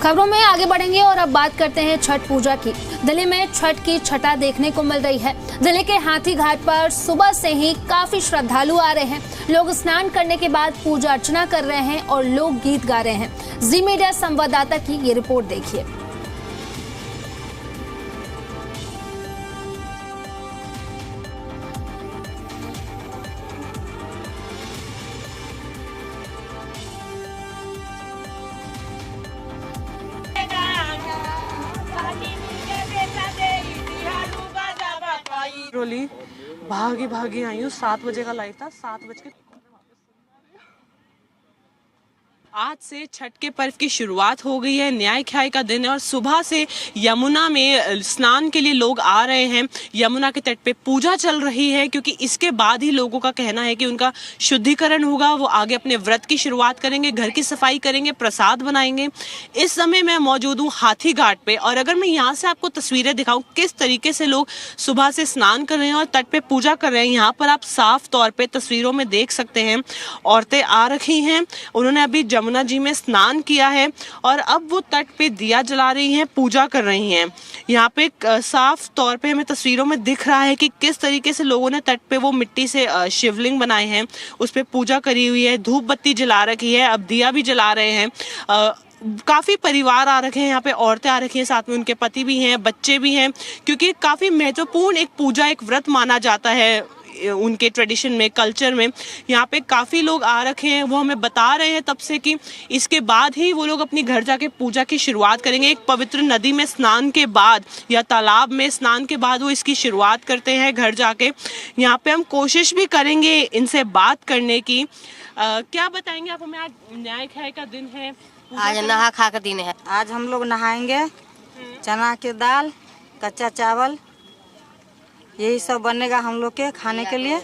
खबरों में आगे बढ़ेंगे और अब बात करते हैं छठ पूजा की। दिल्ली में छठ की छटा देखने को मिल रही है। दिल्ली के हाथी घाट पर सुबह से ही काफी श्रद्धालु आ रहे हैं। लोग स्नान करने के बाद पूजा अर्चना कर रहे हैं और लोग गीत गा रहे हैं। जी मीडिया संवाददाता की ये रिपोर्ट देखिए। रोली भागी भागी आई हूँ। 7 बजे का लाइव था। 7 बज के आज से छठ के पर्व की शुरुआत हो गई है। न्याय ख्याय का दिन है और सुबह से यमुना में स्नान के लिए लोग आ रहे हैं। यमुना के तट पे पूजा चल रही है क्योंकि इसके बाद ही लोगों का कहना है कि उनका शुद्धिकरण होगा। वो आगे अपने व्रत की शुरुआत करेंगे, घर की सफाई करेंगे, प्रसाद बनाएंगे। इस समय मैं मौजूद हूँ हाथी घाट पे और अगर मैं यहाँ से आपको तस्वीरें दिखाऊं किस तरीके से लोग सुबह से स्नान कर रहे हैं और तट पे पूजा कर रहे हैं, यहाँ पर आप साफ तौर पर तस्वीरों में देख सकते हैं। औरतें आ रखी हैं, उन्होंने अभी यमुना जी में स्नान किया है और अब वो तट पे दिया जला रही हैं, पूजा कर रही हैं। यहाँ पे साफ तौर पे हमें तस्वीरों में दिख रहा है कि किस तरीके से लोगों ने तट पे वो मिट्टी से शिवलिंग बनाए हैं, उस पे पूजा करी हुई है, धूप बत्ती जला रखी है, अब दिया भी जला रहे हैं। काफ़ी परिवार आ रखे हैं, यहाँ पे औरतें आ रखी हैं, साथ में उनके पति भी हैं, बच्चे भी हैं, क्योंकि काफ़ी महत्वपूर्ण एक पूजा, एक व्रत माना जाता है उनके ट्रेडिशन में, कल्चर में। यहाँ पे काफ़ी लोग आ रखे हैं, वो हमें बता रहे हैं तब से कि इसके बाद ही वो लोग अपनी घर जाके पूजा की शुरुआत करेंगे। एक पवित्र नदी में स्नान के बाद या तालाब में स्नान के बाद वो इसकी शुरुआत करते हैं घर जाके। यहाँ पे हम कोशिश भी करेंगे इनसे बात करने की। क्या बताएंगे आप हमें? आज न्याय ख्याय का दिन है, आज नहा खा का दिन है। आज हम लोग नहाएंगे, चना की दाल, कच्चा चावल, यही सब बनेगा हम लोग के खाने के लिए।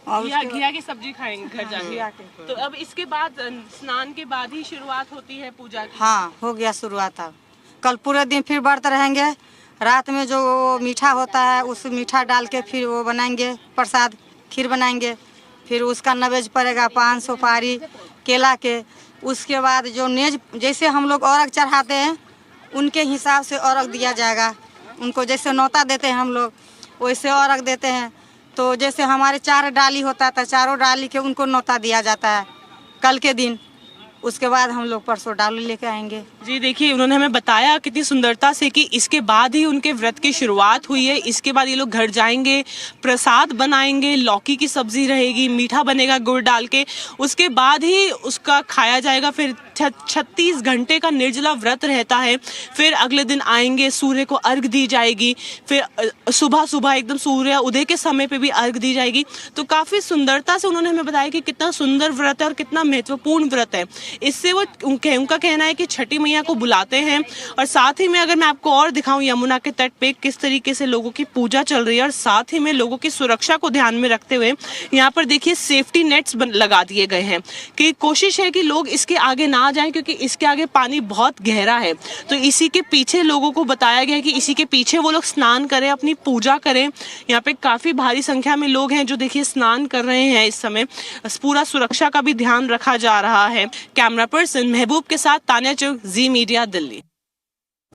और घिया की सब्जी खाएंगे घर जाके। तो अब इसके बाद स्नान के बाद ही शुरुआत होती है पूजा की? हाँ, हो गया शुरुआत। अब कल पूरे दिन फिर व्रत रहेंगे। रात में जो मीठा होता है उस मीठा डाल के फिर वो बनाएंगे प्रसाद, खीर बनाएंगे। फिर उसका नैवेद्य पड़ेगा पान सुपारी केला के। उसके बाद जो नेज जैसे हम लोग अर्घ चढ़ाते हैं उनके हिसाब से अर्घ दिया जाएगा। उनको जैसे न्योता देते हैं हम लोग वैसे अर्घ देते हैं। तो जैसे हमारे 4 डाली होता है तो 4 डाली के उनको न्योता दिया जाता है कल के दिन। उसके बाद हम लोग परसों डाली लेके आएंगे। जी देखिए, उन्होंने हमें बताया कितनी सुंदरता से कि इसके बाद ही उनके व्रत की शुरुआत हुई है। इसके बाद ये लोग घर जाएंगे, प्रसाद बनाएंगे, लौकी की सब्जी रहेगी, मीठा बनेगा गुड़ डाल के, उसके बाद ही उसका खाया जाएगा। फिर 36 घंटे का निर्जला व्रत रहता है। फिर अगले दिन आएंगे, सूर्य को अर्घ दी जाएगी। फिर सुबह सुबह एकदम सूर्य उदय के समय पे भी अर्घ दी जाएगी। तो काफ़ी सुंदरता से उन्होंने हमें बताया कि कितना सुंदर व्रत है और कितना महत्वपूर्ण व्रत है। इससे वो उनका कहना है कि छठी मैया को बुलाते हैं। और साथ ही में अगर मैं आपको और दिखाऊं यमुना के तट पे किस तरीके से लोगों की पूजा चल रही है और साथ ही में लोगों की सुरक्षा को ध्यान में रखते हुए यहाँ पर देखिए सेफ्टी नेट्स लगा दिए गए हैं कि कोशिश है कि लोग इसके आगे ना जाएं, क्योंकि इसके आगे पानी बहुत गहरा है। तो इसी के पीछे लोगों को बताया गया है कि इसी के पीछे वो लोग स्नान करें, अपनी पूजा करें। यहाँ पे काफ़ी भारी संख्या में लोग हैं जो देखिए स्नान कर रहे हैं। इस समय पूरा सुरक्षा का भी ध्यान रखा जा रहा है। कैमरा पर्सन महबूब के साथ तान्या चुग, जी मीडिया, दिल्ली।